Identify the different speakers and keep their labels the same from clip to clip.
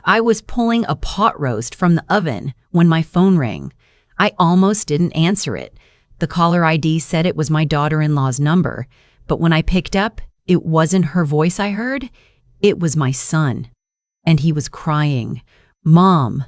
Speaker 1: I was pulling a pot roast from the oven when my phone rang. I almost didn't answer it. The caller ID said it was my daughter-in-law's number, but when I picked up, it wasn't her voice I heard. It was my son. And he was crying. "Mom."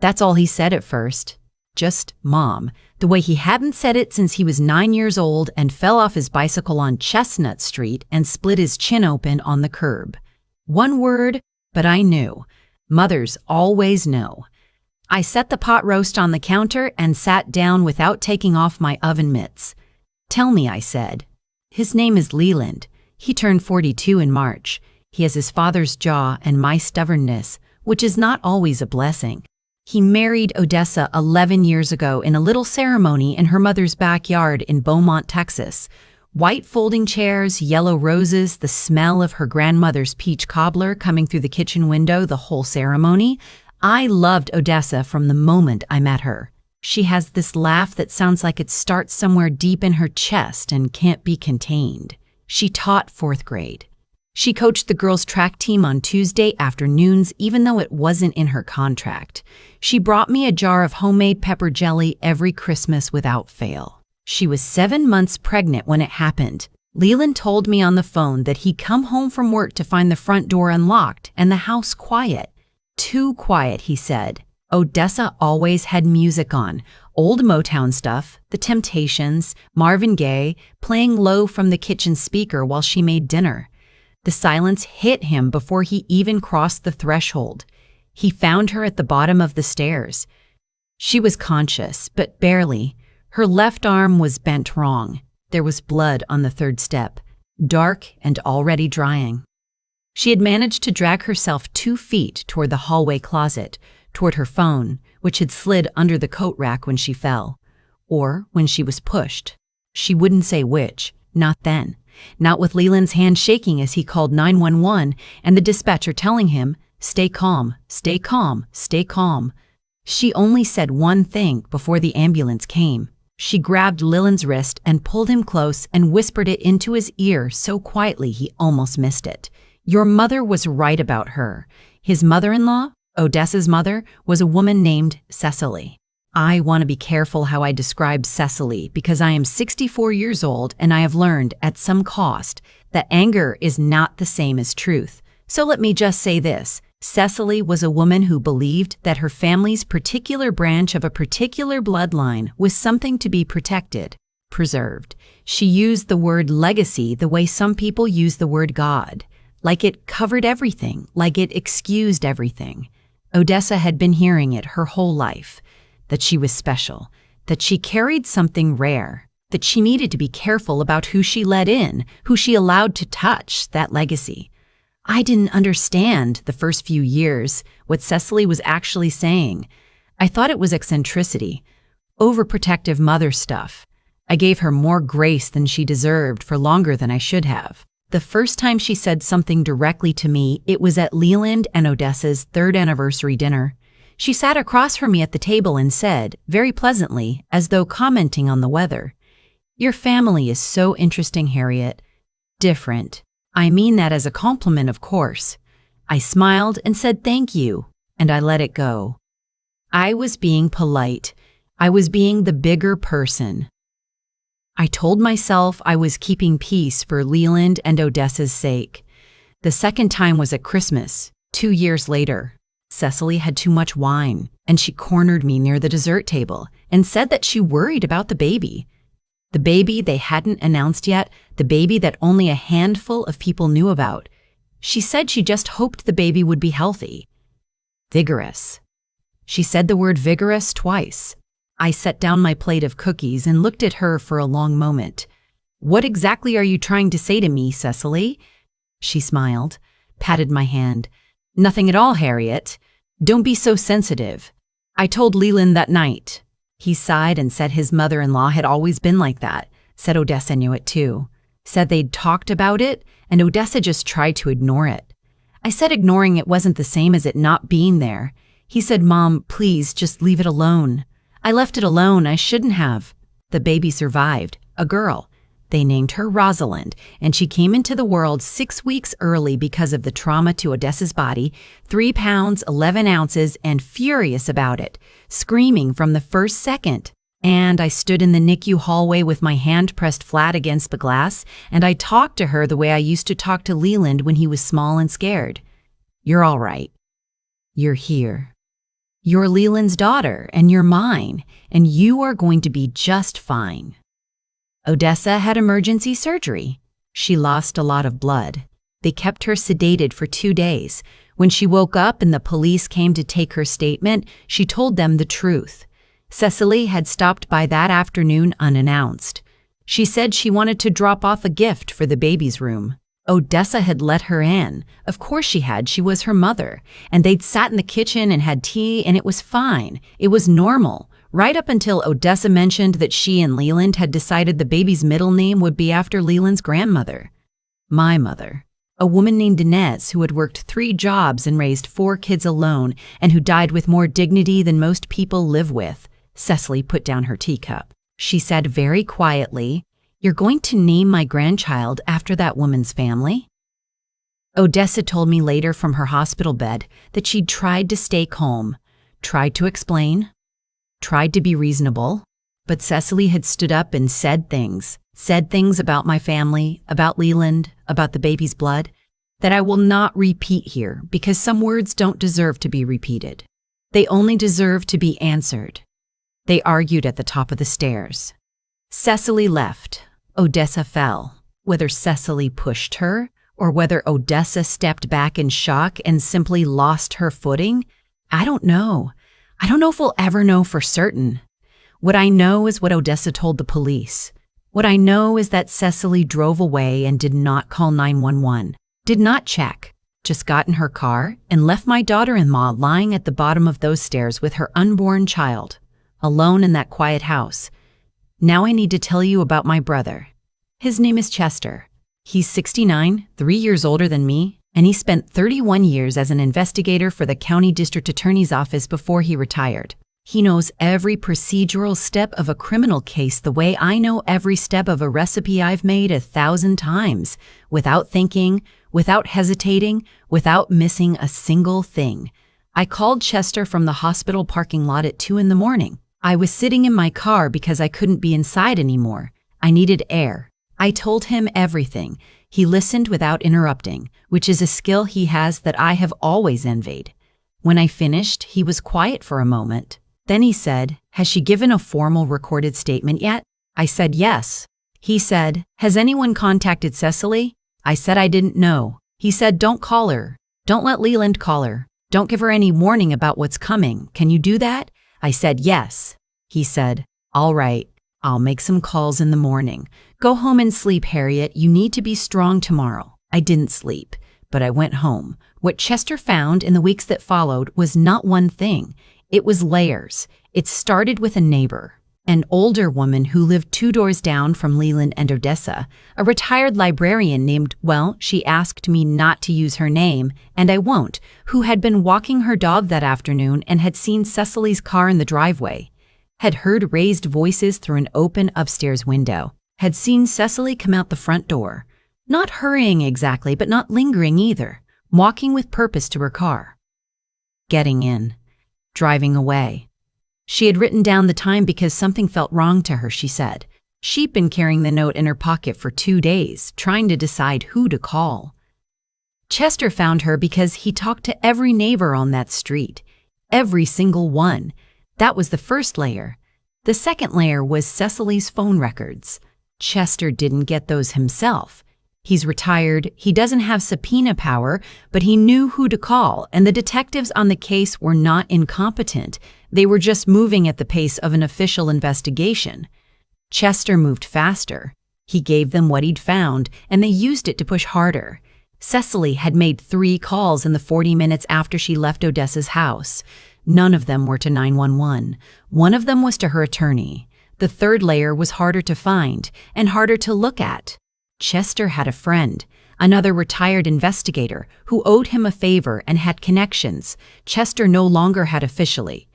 Speaker 1: That's all he said at first. Just Mom. The way he hadn't said it since he was 9 years old and fell off his bicycle on Chestnut Street and split his chin open on the curb. One word, but I knew. Mothers always know. I set the pot roast on the counter and sat down without taking off my oven mitts. "Tell me," I said. "His name is Leland. He turned 42 in March. He has his father's jaw and my stubbornness, which is not always a blessing. He married Odessa 11 years ago in a little ceremony in her mother's backyard in Beaumont, Texas. White folding chairs, yellow roses, the smell of her grandmother's peach cobbler coming through the kitchen window the whole ceremony. I loved Odessa from the moment I met her. She has this laugh that sounds like it starts somewhere deep in her chest and can't be contained. She taught 4th grade. She coached the girls' track team on Tuesday afternoons, even though it wasn't in her contract. She brought me a jar of homemade pepper jelly every Christmas without fail. She was 7 months pregnant when it happened. Leland told me on the phone that he'd come home from work to find the front door unlocked and the house quiet. Too quiet, he said. Odessa always had music on, old Motown stuff, The Temptations, Marvin Gaye, playing low from the kitchen speaker while she made dinner. The silence hit him before he even crossed the threshold. He found her at the bottom of the stairs. She was conscious, but barely. Her left arm was bent wrong. There was blood on the 3rd step, dark and already drying. She had managed to drag herself 2 feet toward the hallway closet, toward her phone, which had slid under the coat rack when she fell. Or when she was pushed. She wouldn't say which, not then. Not with Leland's hand shaking as he called 911 and the dispatcher telling him, "Stay calm, stay calm, stay calm." She only said one thing before the ambulance came. She grabbed Leland's wrist and pulled him close and whispered it into his ear so quietly he almost missed it. "Your mother was right about her." His mother-in-law, Odessa's mother, was a woman named Cecily. I want to be careful how I describe Cecily because I am 64 years old and I have learned at some cost that anger is not the same as truth. So let me just say this. Cecily was a woman who believed that her family's particular branch of a particular bloodline was something to be protected, preserved. She used the word legacy the way some people use the word God, like it covered everything, like it excused everything. Odessa had been hearing it her whole life. That she was special, that she carried something rare, that she needed to be careful about who she let in, who she allowed to touch that legacy. I didn't understand the first few years what Cecily was actually saying. I thought it was eccentricity, overprotective mother stuff. I gave her more grace than she deserved for longer than I should have. The first time she said something directly to me, it was at Leland and Odessa's 3rd anniversary dinner. She sat across from me at the table and said, very pleasantly, as though commenting on the weather, "Your family is so interesting, Harriet. Different. I mean that as a compliment, of course." I smiled and said thank you, and I let it go. I was being polite. I was being the bigger person. I told myself I was keeping peace for Leland and Odessa's sake. The second time was at Christmas, 2 years later. Cecily had too much wine, and she cornered me near the dessert table and said that she worried about the baby. The baby they hadn't announced yet, the baby that only a handful of people knew about. She said she just hoped the baby would be healthy. Vigorous. She said the word vigorous twice. I set down my plate of cookies and looked at her for a long moment. "What exactly are you trying to say to me, Cecily?" She smiled, patted my hand. "Nothing at all, Harriet. Don't be so sensitive. I told Leland that night." He sighed and said his mother-in-law had always been like that. Said Odessa knew it too. Said they'd talked about it, and Odessa just tried to ignore it. I said ignoring it wasn't the same as it not being there. He said, "Mom, please just leave it alone." I left it alone. I shouldn't have. The baby survived. A girl. They named her Rosalind, and she came into the world 6 weeks early because of the trauma to Odessa's body, 3 pounds, 11 ounces, and furious about it, screaming from the first second. And I stood in the NICU hallway with my hand pressed flat against the glass, and I talked to her the way I used to talk to Leland when he was small and scared. You're all right. You're here. You're Leland's daughter, and you're mine, and you are going to be just fine. Odessa had emergency surgery. She lost a lot of blood. They kept her sedated for 2 days. When she woke up and the police came to take her statement, she told them the truth. Cecily had stopped by that afternoon unannounced. She said she wanted to drop off a gift for the baby's room. Odessa had let her in. Of course she had. She was her mother. And they'd sat in the kitchen and had tea, and it was fine. It was normal. Right up until Odessa mentioned that she and Leland had decided the baby's middle name would be after Leland's grandmother. My mother. A woman named Inez who had worked 3 jobs and raised 4 kids alone and who died with more dignity than most people live with. Cecily put down her teacup. She said very quietly, "You're going to name my grandchild after that woman's family?" Odessa told me later from her hospital bed that she'd tried to stay calm, tried to explain, tried to be reasonable, but Cecily had stood up and said things about my family, about Leland, about the baby's blood, that I will not repeat here because some words don't deserve to be repeated. They only deserve to be answered. They argued at the top of the stairs. Cecily left. Odessa fell. Whether Cecily pushed her, or whether Odessa stepped back in shock and simply lost her footing, I don't know. I don't know if we'll ever know for certain. What I know is what Odessa told the police. What I know is that Cecily drove away and did not call 911, did not check, just got in her car and left my daughter-in-law lying at the bottom of those stairs with her unborn child, alone in that quiet house. Now I need to tell you about my brother. His name is Chester. He's 69, 3 years older than me, and he spent 31 years as an investigator for the county district attorney's office before he retired. He knows every procedural step of a criminal case the way I know every step of a recipe I've made 1,000 times, without thinking, without hesitating, without missing a single thing. I called Chester from the hospital parking lot at 2 a.m. I was sitting in my car because I couldn't be inside anymore. I needed air. I told him everything. He listened without interrupting, which is a skill he has that I have always envied. When I finished, he was quiet for a moment. Then he said, "Has she given a formal recorded statement yet?" I said yes. He said, "Has anyone contacted Cecily?" I said I didn't know. He said, "Don't call her. Don't let Leland call her. Don't give her any warning about what's coming. Can you do that?" I said yes. He said, "All right. I'll make some calls in the morning. Go home and sleep, Harriet. You need to be strong tomorrow." I didn't sleep, but I went home. What Chester found in the weeks that followed was not one thing. It was layers. It started with a neighbor, an older woman who lived 2 doors down from Leland and Odessa, a retired librarian named, well, she asked me not to use her name, and I won't, who had been walking her dog that afternoon and had seen Cecily's car in the driveway, had heard raised voices through an open upstairs window, had seen Cecily come out the front door, not hurrying exactly, but not lingering either, walking with purpose to her car, getting in, driving away. She had written down the time because something felt wrong to her, she said. She'd been carrying the note in her pocket for 2 days, trying to decide who to call. Chester found her because he talked to every neighbor on that street, every single one. That was the first layer. The second layer was Cecily's phone records. Chester didn't get those himself. He's retired, he doesn't have subpoena power, but he knew who to call, and the detectives on the case were not incompetent. They were just moving at the pace of an official investigation. Chester moved faster. He gave them what he'd found, and they used it to push harder. Cecily had made 3 calls in the 40 minutes after she left Odessa's house. None of them were to 911. One of them was to her attorney. The third layer was harder to find and harder to look at. Chester had a friend, another retired investigator, who owed him a favor and had connections Chester no longer had officially.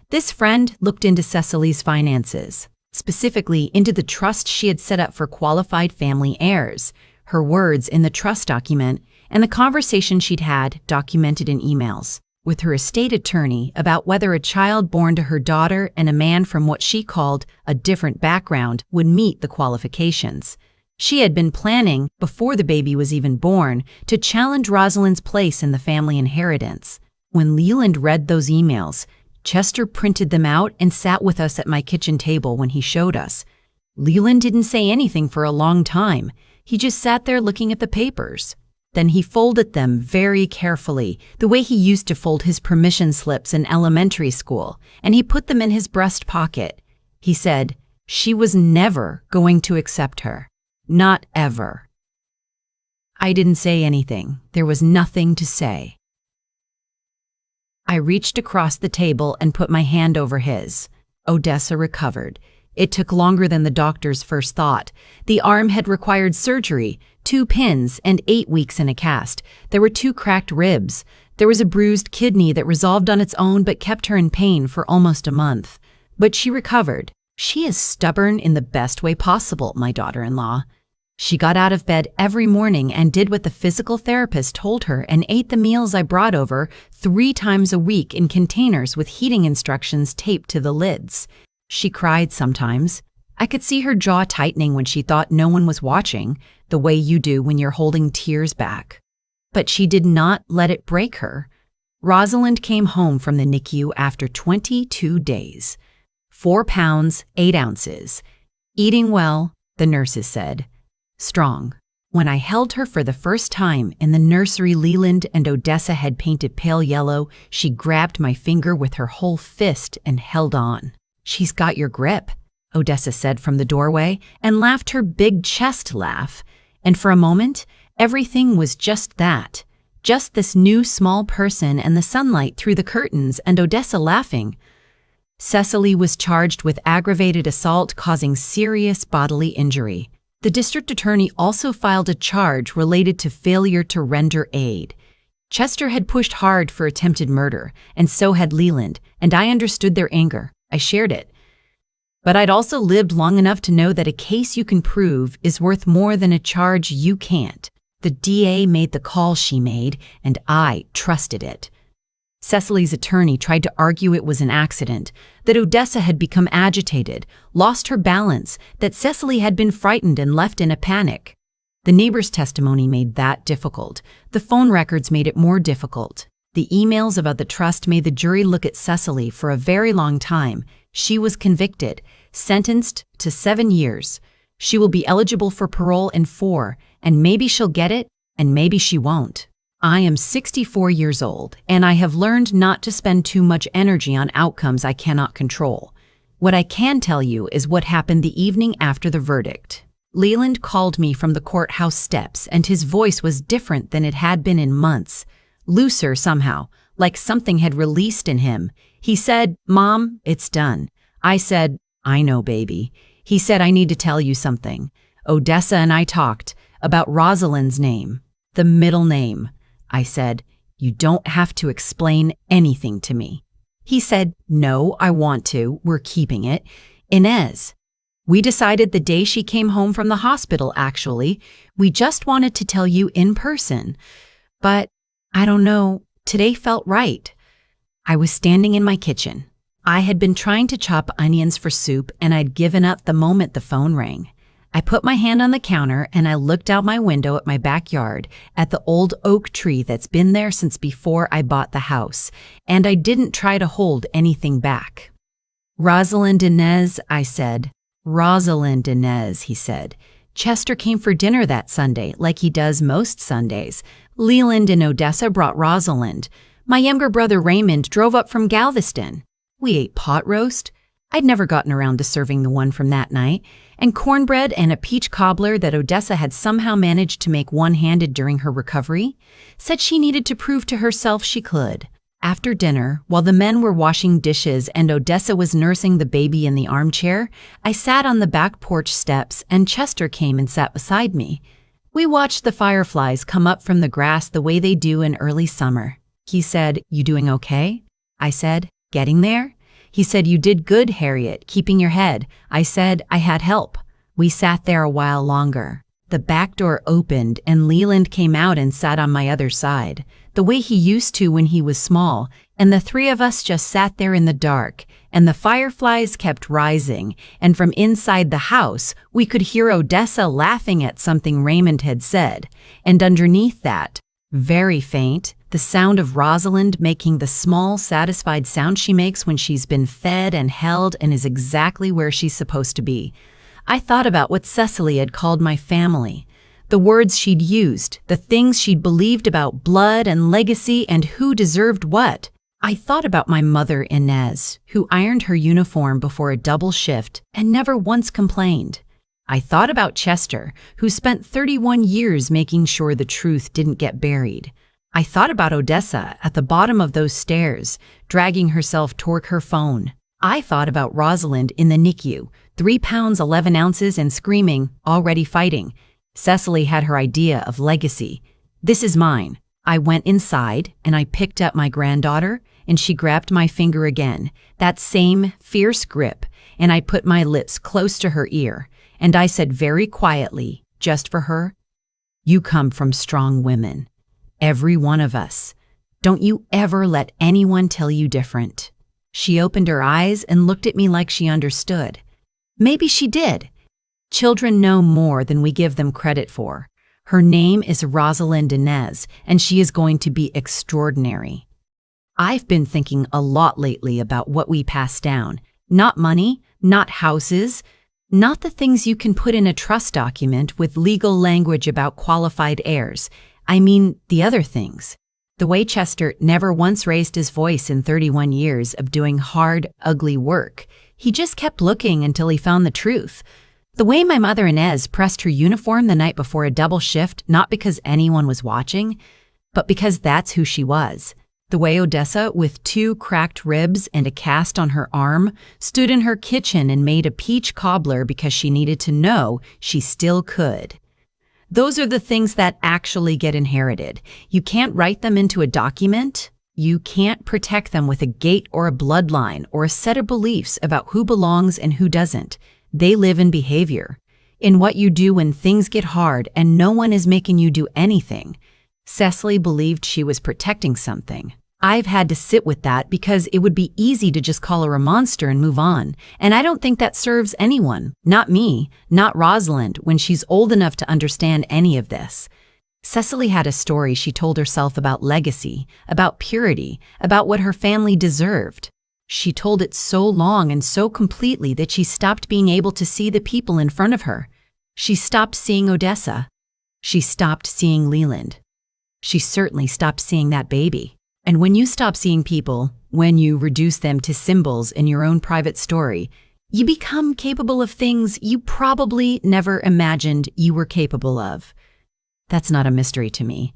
Speaker 1: This friend looked into Cecily's finances. specifically into the trust she had set up for qualified family heirs, her words in the trust document, and the conversation she'd had documented in emails with her estate attorney about whether a child born to her daughter and a man from what she called a different background would meet the qualifications. She had been planning, before the baby was even born, to challenge Rosalind's place in the family inheritance. When Leland read those emails, Chester printed them out and sat with us at my kitchen table when he showed us. Leland didn't say anything for a long time. He just sat there looking at the papers. Then he folded them very carefully, the way he used to fold his permission slips in elementary school, and he put them in his breast pocket. He said, she was never going to accept her. Not ever. I didn't say anything. There was nothing to say. I reached across the table and put my hand over his. Odessa recovered. It took longer than the doctors first thought. The arm had required surgery, 2 pins, and 8 weeks in a cast. There were 2 cracked ribs. There was a bruised kidney that resolved on its own but kept her in pain for almost a month. But she recovered. She is stubborn in the best way possible, my daughter-in-law. She got out of bed every morning and did what the physical therapist told her and ate the meals I brought over 3 times a week in containers with heating instructions taped to the lids. She cried sometimes. I could see her jaw tightening when she thought no one was watching, the way you do when you're holding tears back. But she did not let it break her. Rosalind came home from the NICU after 22 days. 4 pounds, 8 ounces. Eating well, the nurses said. Strong. When I held her for the first time in the nursery Leland and Odessa had painted pale yellow, she grabbed my finger with her whole fist and held on. She's got your grip, Odessa said from the doorway, and laughed her big chest laugh. And for a moment, everything was just that. Just this new small person and the sunlight through the curtains and Odessa laughing. Cecily was charged with aggravated assault causing serious bodily injury. The district attorney also filed a charge related to failure to render aid. Chester had pushed hard for attempted murder, and so had Leland, and I understood their anger. I shared it. But I'd also lived long enough to know that a case you can prove is worth more than a charge you can't. The DA made the call she made, and I trusted it. Cecily's attorney tried to argue it was an accident, that Odessa had become agitated, lost her balance, that Cecily had been frightened and left in a panic. The neighbor's testimony made that difficult. The phone records made it more difficult. The emails about the trust made the jury look at Cecily for a very long time. She was convicted, sentenced to 7 years. She will be eligible for parole in 4, and maybe she'll get it, and maybe she won't. I am 64 years old, and I have learned not to spend too much energy on outcomes I cannot control. What I can tell you is what happened the evening after the verdict. Leland called me from the courthouse steps, and his voice was different than it had been in months. Looser somehow, like something had released in him. He said, "Mom, it's done." I said, "I know, baby." He said, "I need to tell you something." Odessa and I talked about Rosalind's name, the middle name. I said, "You don't have to explain anything to me." He said, "No, I want to. We're keeping it. Inez." We decided the day she came home from the hospital, actually. We just wanted to tell you in person. But, I don't know, today felt right. I was standing in my kitchen. I had been trying to chop onions for soup, and I'd given up the moment the phone rang. I put my hand on the counter and I looked out my window at my backyard, at the old oak tree that's been there since before I bought the house, and I didn't try to hold anything back. "Rosalind Inez," I said. "Rosalind Inez," he said. "Chester came for dinner that Sunday, like he does most Sundays. Leland and Odessa brought Rosalind. My younger brother Raymond drove up from Galveston. We ate pot roast. I'd never gotten around to serving the one from that night, and cornbread and a peach cobbler that Odessa had somehow managed to make one-handed during her recovery. Said she needed to prove to herself she could. After dinner, while the men were washing dishes and Odessa was nursing the baby in the armchair, I sat on the back porch steps and Chester came and sat beside me. We watched the fireflies come up from the grass the way they do in early summer. He said, "You doing okay?" I said, "Getting there." He said, "You did good, Harriet, keeping your head." I said, "I had help." We sat there a while longer. The back door opened and Leland came out and sat on my other side, the way he used to when he was small, and the three of us just sat there in the dark, and the fireflies kept rising, and from inside the house we could hear Odessa laughing at something Raymond had said, and underneath that, very faint, the sound of Rosalind making the small, satisfied sound she makes when she's been fed and held and is exactly where she's supposed to be. I thought about what Cecily had called my family, the words she'd used, the things she'd believed about blood and legacy and who deserved what. I thought about my mother, Inez, who ironed her uniform before a double shift and never once complained. I thought about Chester, who spent 31 years making sure the truth didn't get buried. I thought about Odessa at the bottom of those stairs, dragging herself toward her phone. I thought about Rosalind in the NICU, 3 pounds 11 ounces and screaming, already fighting. Cecily had her idea of legacy. This is mine. I went inside and I picked up my granddaughter and she grabbed my finger again, that same fierce grip, and I put my lips close to her ear and I said very quietly, just for her, "You come from strong women. Every one of us. Don't you ever let anyone tell you different." She opened her eyes and looked at me like she understood. Maybe she did. Children know more than we give them credit for. Her name is Rosalind Inez, and she is going to be extraordinary. I've been thinking a lot lately about what we pass down. Not money, not houses, not the things you can put in a trust document with legal language about qualified heirs. I mean, the other things. The way Chester never once raised his voice in 31 years of doing hard, ugly work. He just kept looking until he found the truth. The way my mother Inez pressed her uniform the night before a double shift, not because anyone was watching, but because that's who she was. The way Odessa, with 2 cracked ribs and a cast on her arm, stood in her kitchen and made a peach cobbler because she needed to know she still could. Those are the things that actually get inherited. You can't write them into a document. You can't protect them with a gate or a bloodline or a set of beliefs about who belongs and who doesn't. They live in behavior, in what you do when things get hard and no one is making you do anything. Cecily believed she was protecting something. I've had to sit with that because it would be easy to just call her a monster and move on, and I don't think that serves anyone, not me, not Rosalind, when she's old enough to understand any of this. Cecily had a story she told herself about legacy, about purity, about what her family deserved. She told it so long and so completely that she stopped being able to see the people in front of her. She stopped seeing Odessa. She stopped seeing Leland. She certainly stopped seeing that baby. And when you stop seeing people, when you reduce them to symbols in your own private story, you become capable of things you probably never imagined you were capable of. That's not a mystery to me.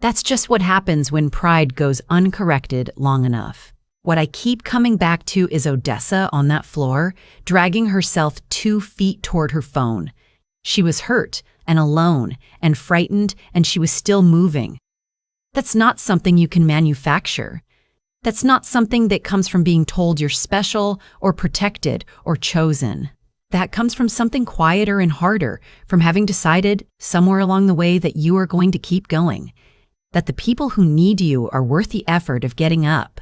Speaker 1: That's just what happens when pride goes uncorrected long enough. What I keep coming back to is Odessa on that floor, dragging herself 2 feet toward her phone. She was hurt and alone and frightened, and she was still moving. That's not something you can manufacture. That's not something that comes from being told you're special or protected or chosen. That comes from something quieter and harder, from having decided somewhere along the way that you are going to keep going, that the people who need you are worth the effort of getting up.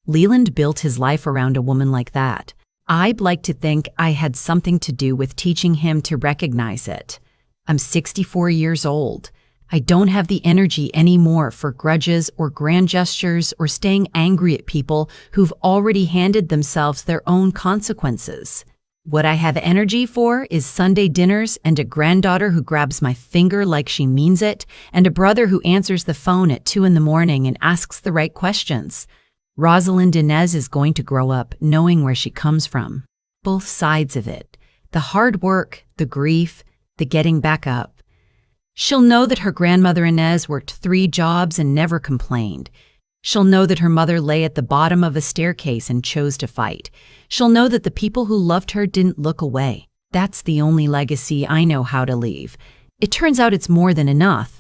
Speaker 1: Leland built his life around a woman like that. I'd like to think I had something to do with teaching him to recognize it. I'm 64 years old. I don't have the energy anymore for grudges or grand gestures or staying angry at people who've already handed themselves their own consequences. What I have energy for is Sunday dinners and a granddaughter who grabs my finger like she means it, and a brother who answers the phone at 2 a.m. and asks the right questions. Rosalind Inez is going to grow up knowing where she comes from. Both sides of it. The hard work, the grief, the getting back up. She'll know that her grandmother Inez worked 3 jobs and never complained. She'll know that her mother lay at the bottom of a staircase and chose to fight. She'll know that the people who loved her didn't look away. That's the only legacy I know how to leave. It turns out it's more than enough.